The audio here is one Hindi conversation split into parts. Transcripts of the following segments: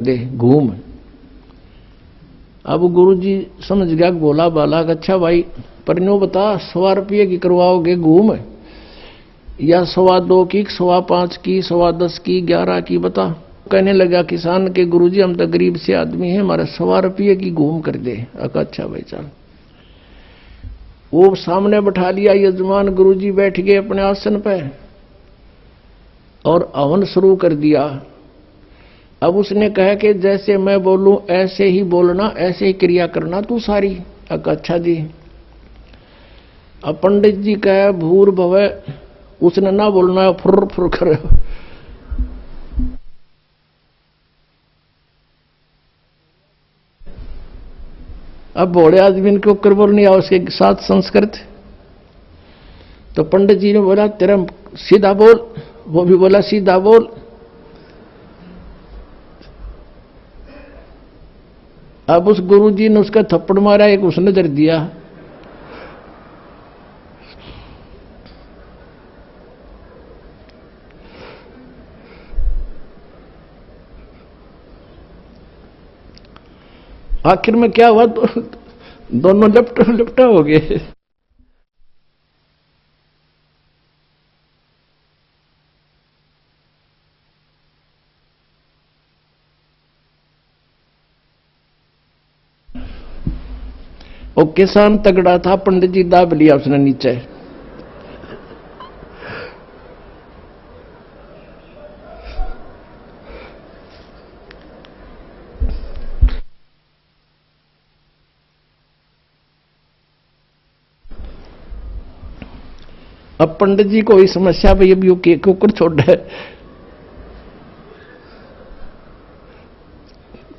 दे घूम। अब गुरुजी समझ गया, बोला बाला अच्छा भाई पर नो बता 100 रुपये की करवाओगे घूम या 2.25 की, 5.25 की, 10.25 की, 11 की बता। कहने लगा किसान के गुरुजी हम तो गरीब से आदमी हैं, हमारे 100 रुपये की घूम कर दे। अच्छा भाई चल। वो सामने बैठा लिया यजमान, गुरुजी बैठ गए अपने आसन पे और हवन शुरू कर दिया। अब उसने कहा कि जैसे मैं बोलूं ऐसे ही बोलना, ऐसे ही क्रिया करना तू सारी। अच्छा जी। अब पंडित जी कहे भूर भवे, उसने ना बोलना है फुर फुर करे। अब भोले आदमी के ऊपर बोलनी है उसके साथ संस्कृत। तो पंडित जी ने बोला तेरा सीधा बोल, वो भी बोला सीधा बोल। अब उस गुरुजी ने उसका थप्पड़ मारा, एक उसने दर दिया। आखिर में क्या हुआ, दोनों लपटा हो गए। वो किसान तगड़ा था, पंडित जी दाब लिया उसने नीचे। अब पंडित जी को ही समस्या भाई अब यू के कुकर छोड़ है।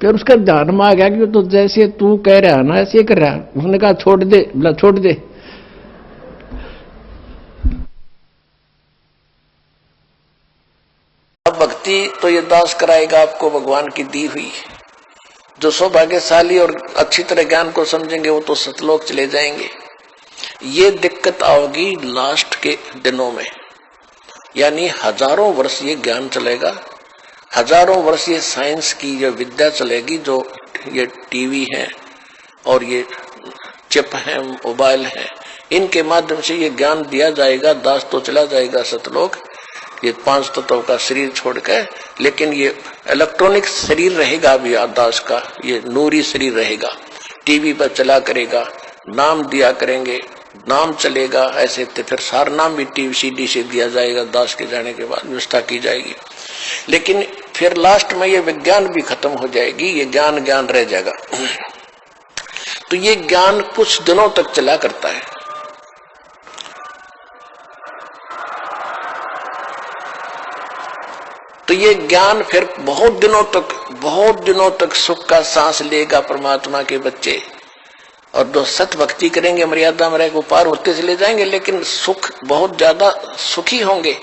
फिर उसका ध्यान में आ गया कि तो जैसे तू कह रहा है ना ऐसे कर रहा है। उसने कहा छोड़ दे, बोला छोड़ दे। अब भक्ति तो ये दास कराएगा आपको भगवान की दी हुई। जो सौभाग्यशाली और अच्छी तरह ज्ञान को समझेंगे वो तो सतलोक चले जाएंगे। ये दिक्कत आओगी लास्ट के दिनों में, यानी हजारों वर्ष ये ज्ञान चलेगा, हजारों वर्ष ये साइंस की जो विद्या चलेगी, जो ये टीवी है और ये चिप है, मोबाइल है, इनके माध्यम से ये ज्ञान दिया जाएगा। दास तो चला जाएगा सतलोक, ये 5 तत्वों का शरीर छोड़कर, लेकिन ये इलेक्ट्रॉनिक शरीर रहेगा अभी दास का, ये नूरी शरीर रहेगा। टीवी पर चला करेगा, नाम दिया करेंगे, नाम चलेगा। ऐसे तो फिर सार नाम भी टीवी सीडी से दिया जाएगा, दास के जाने के बाद व्यवस्था की जाएगी। लेकिन फिर लास्ट में ये विज्ञान भी खत्म हो जाएगी, ये ज्ञान ज्ञान रह जाएगा। तो ये ज्ञान कुछ दिनों तक चला करता है। तो ये ज्ञान फिर बहुत दिनों तक सुख का सांस लेगा परमात्मा के बच्चे। और जो सत भक्ति करेंगे मर्यादा में रह को पार होते चले जाएंगे, लेकिन सुख बहुत ज्यादा सुखी होंगे।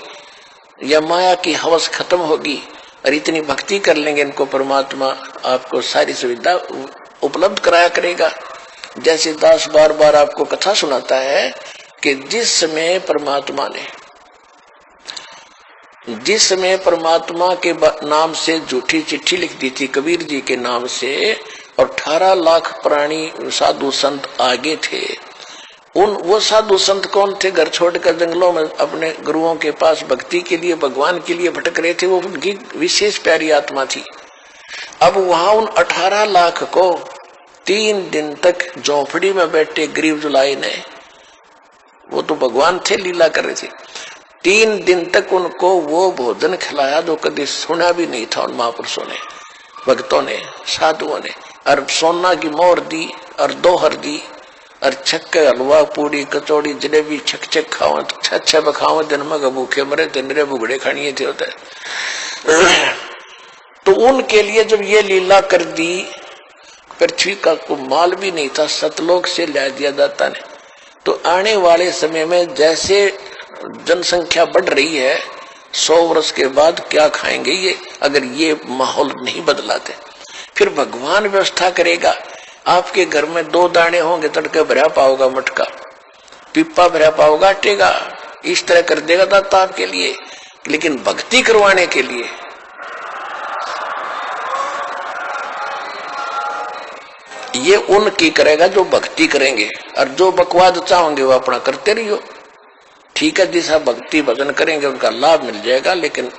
या माया की हवस खत्म होगी और इतनी भक्ति कर लेंगे इनको परमात्मा आपको सारी सुविधा उपलब्ध कराया करेगा। जैसे दास बार बार आपको कथा सुनाता है कि जिस समय परमात्मा के नाम से झूठी चिट्ठी लिख दी थी कबीर जी के नाम से, और 18 लाख प्राणी साधु संत आगे थे। वो साधु संत कौन थे? घर छोड़कर जंगलों में अपने गुरुओं के पास भक्ति के लिए, भगवान के लिए भटक रहे थे। वो उनकी विशेष प्यारी आत्मा थी। अब वहां उन 18 लाख को 3 दिन तक झोपड़ी में बैठे गरीब जुलाई ने, वो तो भगवान थे, लीला कर रहे थे, 3 दिन तक उनको वो भोजन खिलाया जो कभी सुना भी नहीं था उन महापुरुषों ने, भक्तों ने, साधुओं ने। और सोना की मोहर दी और दोहर दी और छक्के हलवा पूड़ी कचौड़ी जलेबी छक खाओ, छह बखाओ, दिन में भूखे मरे दिन रे भुगड़े खानिए थे होते। तो उनके लिए जब ये लीला कर दी, पृथ्वी का कोई माल भी नहीं था, सतलोक से ला दिया जाता ने। तो आने वाले समय में जैसे जनसंख्या बढ़ रही है, 100 वर्ष के बाद क्या खाएंगे ये, अगर ये माहौल नहीं बदलाते। फिर भगवान व्यवस्था करेगा। आपके घर में 2 दाने होंगे, तड़के भरा पाओगा मटका, पिप्पा भरा पाओगा आटेगा, इस तरह कर देगा दाता आपके लिए। लेकिन भक्ति करवाने के लिए ये उनकी करेगा जो भक्ति करेंगे, और जो बकवाद चाहोगे वो अपना करते रहियो। ठीक है, जिस भक्ति भजन करेंगे उनका लाभ मिल जाएगा, लेकिन